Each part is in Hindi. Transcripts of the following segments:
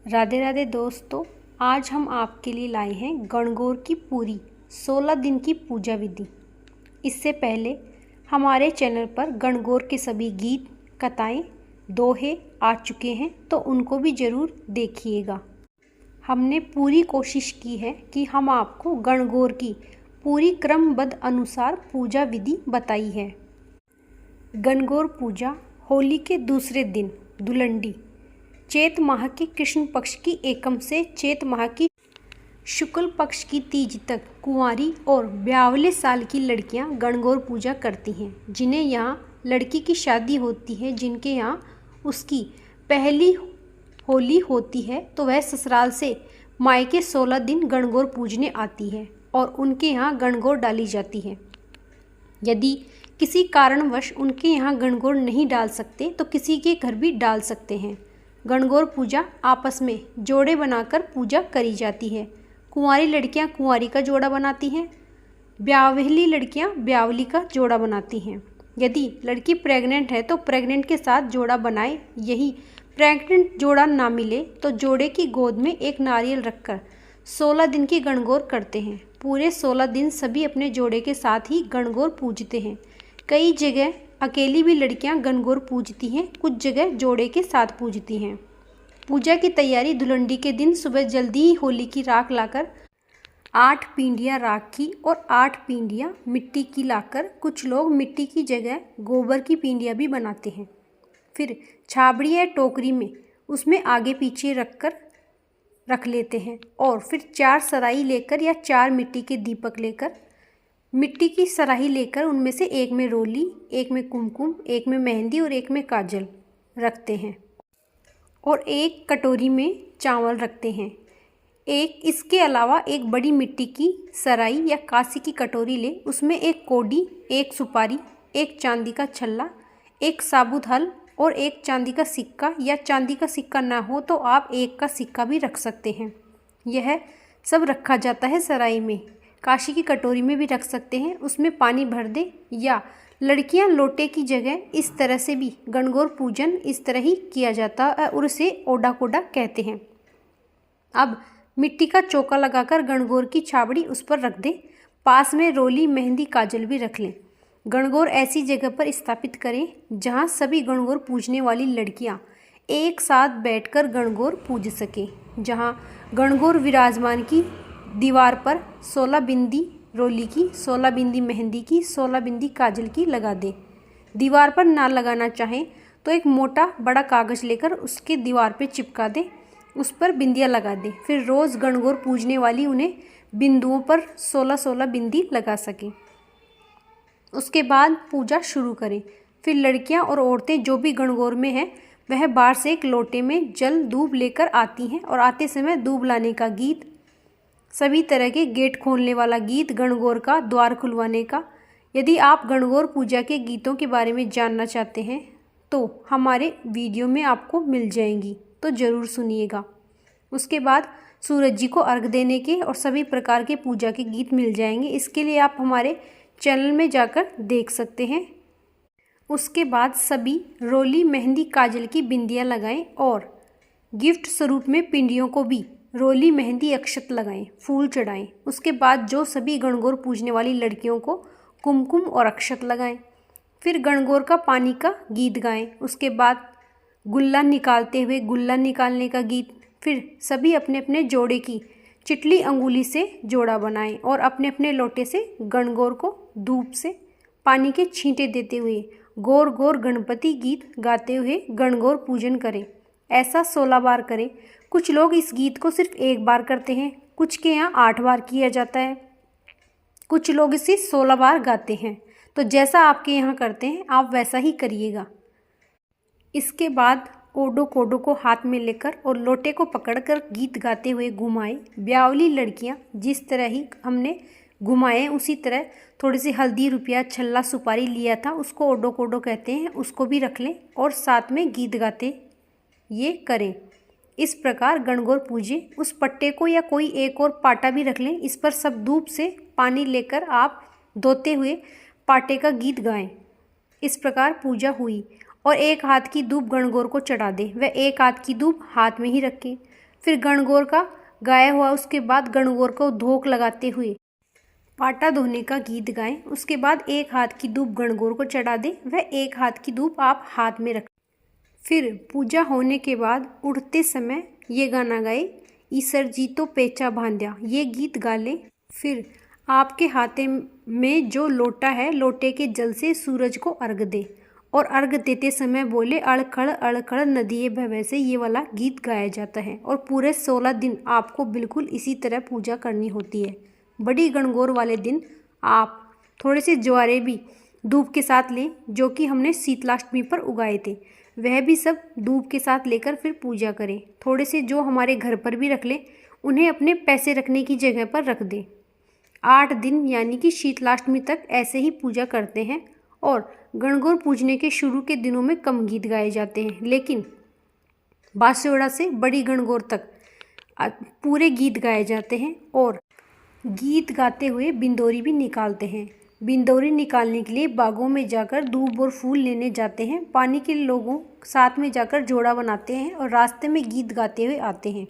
राधे राधे दोस्तों, आज हम आपके लिए लाए हैं गणगौर की पूरी 16 दिन की पूजा विधि। इससे पहले हमारे चैनल पर गणगौर के सभी गीत, कथाएं, दोहे आ चुके हैं, तो उनको भी ज़रूर देखिएगा। हमने पूरी कोशिश की है कि हम आपको गणगौर की पूरी क्रमबद्ध अनुसार पूजा विधि बताई है। गणगौर पूजा होली के दूसरे दिन धुलंडी, चैत माह के कृष्ण पक्ष की एकम से चैत माह की शुक्ल पक्ष की तीज तक कुंवारी और ब्यावले साल की लड़कियां गणगौर पूजा करती हैं। जिन्हें यहाँ लड़की की शादी होती है, जिनके यहाँ उसकी पहली होली होती है, तो वह ससुराल से मायके 16 दिन गणगौर पूजने आती है और उनके यहाँ गणगौर डाली जाती है। यदि किसी कारणवश उनके यहाँ गणगौर नहीं डाल सकते तो किसी के घर भी डाल सकते हैं। गणगौर पूजा आपस में जोड़े बनाकर पूजा करी जाती है। कुंवारी लड़कियां कुंवारी का जोड़ा बनाती हैं, ब्यावली लड़कियां ब्यावली का जोड़ा बनाती हैं। यदि लड़की प्रेग्नेंट है तो प्रेग्नेंट के साथ जोड़ा बनाए। यही प्रेग्नेंट जोड़ा ना मिले तो जोड़े की गोद में एक नारियल रखकर 16 दिन की गणगौर करते हैं। पूरे 16 दिन सभी अपने जोड़े के साथ ही गणगौर पूजते हैं। कई जगह अकेली भी लड़कियां गणगौर पूजती हैं, कुछ जगह जोड़े के साथ पूजती हैं। पूजा की तैयारी धुलंडी के दिन सुबह जल्दी ही होली की राख लाकर 8 पींडियाँ राख की और 8 पींडियाँ मिट्टी की लाकर कुछ लोग मिट्टी की जगह गोबर की पींडियाँ भी बनाते हैं। फिर छाबड़ी या टोकरी में उसमें आगे पीछे रख लेते हैं और फिर 4 सराई लेकर या 4 मिट्टी के दीपक लेकर मिट्टी की सराही लेकर उनमें से एक में रोली, एक में कुमकुम, एक में मेहंदी और एक में काजल रखते हैं और एक कटोरी में चावल रखते हैं। इसके अलावा एक बड़ी मिट्टी की सराई या कांसी की कटोरी ले, उसमें एक कोडी, एक सुपारी, एक चांदी का छल्ला, एक साबुत हल और एक चांदी का सिक्का, या चांदी का सिक्का ना हो तो आप एक का सिक्का भी रख सकते हैं। यह सब रखा जाता है सराई में। काशी की कटोरी में भी रख सकते हैं, उसमें पानी भर दे, या लड़कियां लोटे की जगह इस तरह से भी गणगौर पूजन इस तरह ही किया जाता है और उसे ओडा कोडा कहते हैं। अब मिट्टी का चौका लगाकर गणगौर की छाबड़ी उस पर रख दे। पास में रोली, मेहंदी, काजल भी रख लें। गणगौर ऐसी जगह पर स्थापित करें जहां सभी गणगौर पूजने वाली लड़कियां एक साथ बैठकर गणगौर पूज सकें। जहां गणगौर विराजमान की दीवार पर 16 बिंदी रोली की, 16 बिंदी मेहंदी की, 16 बिंदी काजल की लगा दे। दीवार पर ना लगाना चाहें तो एक मोटा बड़ा कागज़ लेकर उसके दीवार पे चिपका दे, उस पर बिंदियाँ लगा दे। फिर रोज़ गणगौर पूजने वाली उन्हें बिंदुओं पर 16-16 बिंदी लगा सकें। उसके बाद पूजा शुरू करें। फिर लड़कियां और औरतें जो भी गणगौर में हैं वह बाहर से एक लोटे में जल दूब लेकर आती हैं और आते समय दूब लाने का गीत, सभी तरह के गेट खोलने वाला गीत, गणगौर का द्वार खुलवाने का। यदि आप गणगौर पूजा के गीतों के बारे में जानना चाहते हैं तो हमारे वीडियो में आपको मिल जाएंगी, तो ज़रूर सुनिएगा। उसके बाद सूरज जी को अर्घ देने के और सभी प्रकार के पूजा के गीत मिल जाएंगे। इसके लिए आप हमारे चैनल में जाकर देख सकते हैं। उसके बाद सभी रोली, मेहंदी, काजल की बिंदियाँ लगाएं और गिफ्ट स्वरूप में पिंडियों को भी रोली, मेहंदी, अक्षत लगाएं, फूल चढ़ाएं। उसके बाद जो सभी गणगौर पूजने वाली लड़कियों को कुमकुम और अक्षत लगाएं। फिर गणगौर का पानी का गीत गाएं। उसके बाद गुल्ला निकालते हुए गुल्ला निकालने का गीत। फिर सभी अपने अपने जोड़े की चिटली अंगुली से जोड़ा बनाएं और अपने अपने लोटे से गणगौर को धूप से पानी के छींटे देते हुए गौर गौर गणपति गीत गाते हुए गणगौर पूजन करें। ऐसा 16 बार करें। कुछ लोग इस गीत को सिर्फ एक बार करते हैं, कुछ के यहाँ 8 बार किया जाता है, कुछ लोग इसे 16 बार गाते हैं। तो जैसा आपके यहाँ करते हैं आप वैसा ही करिएगा। इसके बाद ओडो कोडो को हाथ में लेकर और लोटे को पकड़कर गीत गाते हुए घुमाएं। ब्यावली लड़कियां जिस तरह ही हमने घुमाए उसी तरह थोड़ी सी हल्दी, रुपया, छल्ला, सुपारी लिया था, उसको ओडो कोडो कहते हैं, उसको भी रख लें और साथ में गीत गाते ये करें। इस प्रकार गणगौर पूजे। उस पट्टे को या कोई एक और पाटा भी रख लें, इस पर सब धूप से पानी लेकर आप धोते हुए पाटे का गीत गाएं। इस प्रकार पूजा हुई और एक हाथ की धूप गणगौर को चढ़ा दे। वह एक हाथ की धूप हाथ में ही रखें। फिर गणगौर का गाया हुआ उसके बाद गणगौर को धोक लगाते हुए पाटा धोने का गीत गाएं। उसके बाद एक हाथ की धूप गणगौर को चढ़ा दें, वह एक हाथ की धूप आप हाथ में रखें। फिर पूजा होने के बाद उठते समय ये गाना गाए, ईसर जी तो पेचा बांध्या, ये गीत गा लें। फिर आपके हाथे में जो लोटा है, लोटे के जल से सूरज को अर्घ दे और अर्घ देते समय बोले अड़खड़ नदिये भवे से, ये वाला गीत गाया जाता है। और पूरे 16 दिन आपको बिल्कुल इसी तरह पूजा करनी होती है। बड़ी गणगौर वाले दिन आप थोड़े से ज्वारे भी धूप के साथ लें, जो कि हमने शीतलाष्टमी पर उगाए थे, वह भी सब धूप के साथ लेकर फिर पूजा करें। थोड़े से जो हमारे घर पर भी रख लें, उन्हें अपने पैसे रखने की जगह पर रख दें। 8 दिन यानी कि शीतलाष्टमी तक ऐसे ही पूजा करते हैं। और गणगौर पूजने के शुरू के दिनों में कम गीत गाए जाते हैं, लेकिन बास्योड़ा से बड़ी गणगौर तक पूरे गीत गाए जाते हैं। और गीत गाते हुए बिंदोरी भी निकालते हैं। बिंदोरी निकालने के लिए बागों में जाकर दूब और फूल लेने जाते हैं। पानी के लोगों साथ में जाकर जोड़ा बनाते हैं और रास्ते में गीत गाते हुए आते हैं।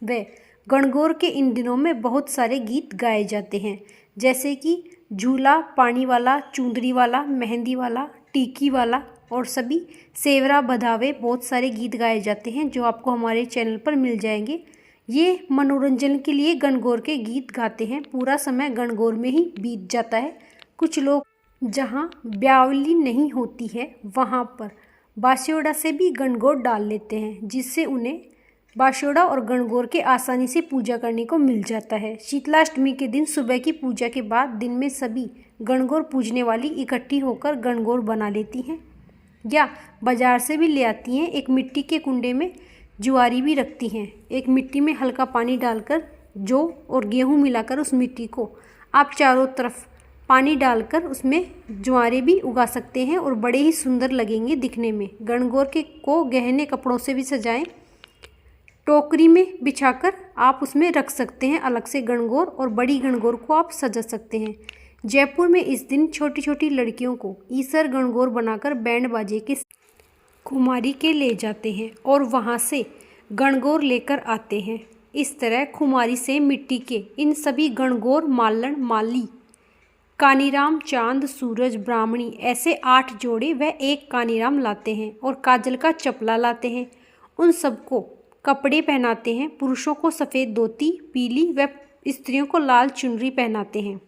वे गणगौर के इन दिनों में बहुत सारे गीत गाए जाते हैं, जैसे कि झूला, पानी वाला, चुंदरी वाला, मेहंदी वाला, टीकी वाला और सभी सेवरा बधावे, बहुत सारे गीत गाए जाते हैं जो आपको हमारे चैनल पर मिल जाएंगे। ये मनोरंजन के लिए गणगौर के गीत गाते हैं। पूरा समय गणगौर में ही बीत जाता है। कुछ लोग जहाँ ब्यावली नहीं होती है वहाँ पर बास्योड़ा से भी गणगौर डाल लेते हैं, जिससे उन्हें बास्योड़ा और गणगौर के आसानी से पूजा करने को मिल जाता है। शीतलाष्टमी के दिन सुबह की पूजा के बाद दिन में सभी गणगौर पूजने वाली इकट्ठी होकर गणगौर बना लेती हैं या बाजार से भी ले आती हैं। एक मिट्टी के कुंडे में जुआरी भी रखती हैं। एक मिट्टी में हल्का पानी डालकर जौ और गेहूँ मिलाकर उस मिट्टी को आप चारों तरफ पानी डालकर उसमें ज्वारे भी उगा सकते हैं और बड़े ही सुंदर लगेंगे दिखने में। गणगौर के को गहने कपड़ों से भी सजाएं। टोकरी में बिछाकर आप उसमें रख सकते हैं अलग से गणगौर, और बड़ी गणगौर को आप सजा सकते हैं। जयपुर में इस दिन छोटी छोटी लड़कियों को ईसर गणगौर बनाकर बैंड बाजे के खुमारी के ले जाते हैं और वहाँ से गणगौर लेकर आते हैं। इस तरह खुमारी से मिट्टी के इन सभी गणगौर, मालन, माली, कानीराम, चांद, सूरज, ब्राह्मणी, ऐसे 8 जोड़े व एक कानीराम लाते हैं और काजल का चपला लाते हैं। उन सबको कपड़े पहनाते हैं। पुरुषों को सफ़ेद धोती, पीली, व स्त्रियों को लाल चुनरी पहनाते हैं।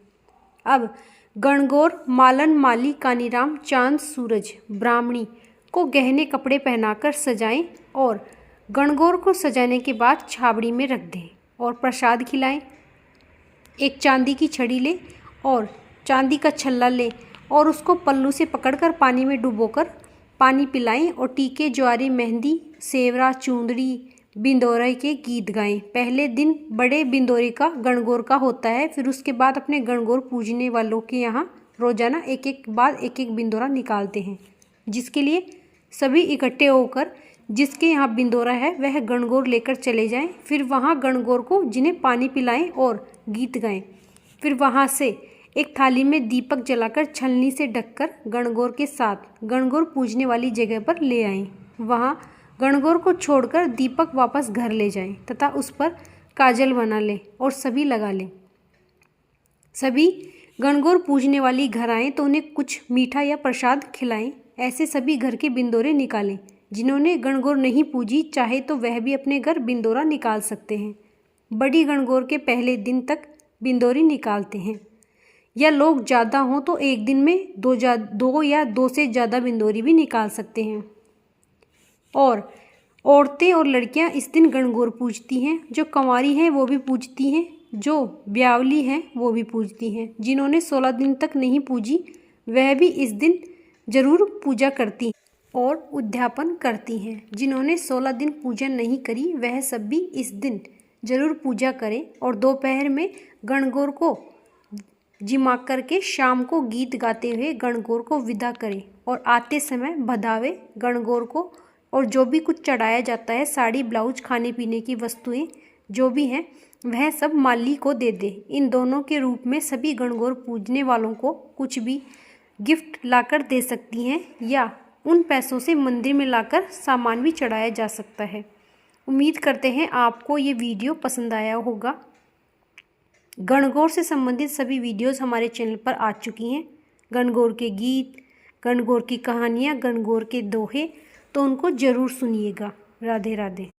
अब गणगौर, मालन, माली, कानीराम, चांद, सूरज, ब्राह्मणी को गहने कपड़े पहनाकर सजाएं और गणगौर को सजाने के बाद छाबड़ी में रख दें और प्रसाद खिलाएं। एक चांदी की छड़ी लें और चांदी का छल्ला लें और उसको पल्लू से पकड़कर पानी में डुबोकर पानी पिलाएं और टीके, ज्वारे, मेहंदी, सेवरा, चूंदड़ी, बिंदोरे के गीत गाएं। पहले दिन बड़े बिंदोरे का गणगौर का होता है। फिर उसके बाद अपने गणगौर पूजने वालों के यहाँ रोजाना एक एक बिंदोरा निकालते हैं, जिसके लिए सभी इकट्ठे होकर जिसके यहाँ बिंदोरा है वह गणगौर लेकर चले जाएं। फिर वहाँ गणगौर को जिन्हें पानी पिलाएं और गीत गाएं। फिर वहाँ से एक थाली में दीपक जलाकर छलनी से ढककर गणगौर के साथ गणगौर पूजने वाली जगह पर ले आएं। वहाँ गणगौर को छोड़कर दीपक वापस घर ले जाएं तथा उस पर काजल बना लें और सभी लगा लें। सभी गणगौर पूजने वाली घर आएँ तो उन्हें कुछ मीठा या प्रसाद खिलाएं। ऐसे सभी घर के बिंदोरे निकालें। जिन्होंने गणगौर नहीं पूजी चाहे तो वह भी अपने घर बिंदोरा निकाल सकते हैं। बड़ी गणगौर के पहले दिन तक बिंदोरी निकालते हैं, या लोग ज़्यादा हों तो एक दिन में दो या दो से ज़्यादा बिंदोरी भी निकाल सकते हैं। और औरतें और लड़कियां इस दिन गणगौर पूजती हैं। जो कंवारी हैं वो भी पूजती हैं, जो ब्यावली हैं वो भी पूजती हैं। जिन्होंने 16 दिन तक नहीं पूजी वह भी इस दिन जरूर पूजा करती हैं और उद्यापन करती हैं। जिन्होंने 16 दिन पूजा नहीं करी वह सब भी इस दिन जरूर पूजा करें और दोपहर में गणगौर को जिमा करके शाम को गीत गाते हुए गणगौर को विदा करें और आते समय बधावे गणगौर को। और जो भी कुछ चढ़ाया जाता है, साड़ी, ब्लाउज, खाने पीने की वस्तुएं जो भी हैं वह सब माली को दे दे। इन दोनों के रूप में सभी गणगौर पूजने वालों को कुछ भी गिफ्ट लाकर दे सकती हैं या उन पैसों से मंदिर में लाकर सामान भी चढ़ाया जा सकता है। उम्मीद करते हैं आपको ये वीडियो पसंद आया होगा। गणगौर से संबंधित सभी वीडियोस हमारे चैनल पर आ चुकी हैं। गणगौर के गीत, गणगौर की कहानियाँ, गणगौर के दोहे, तो उनको ज़रूर सुनिएगा। राधे राधे।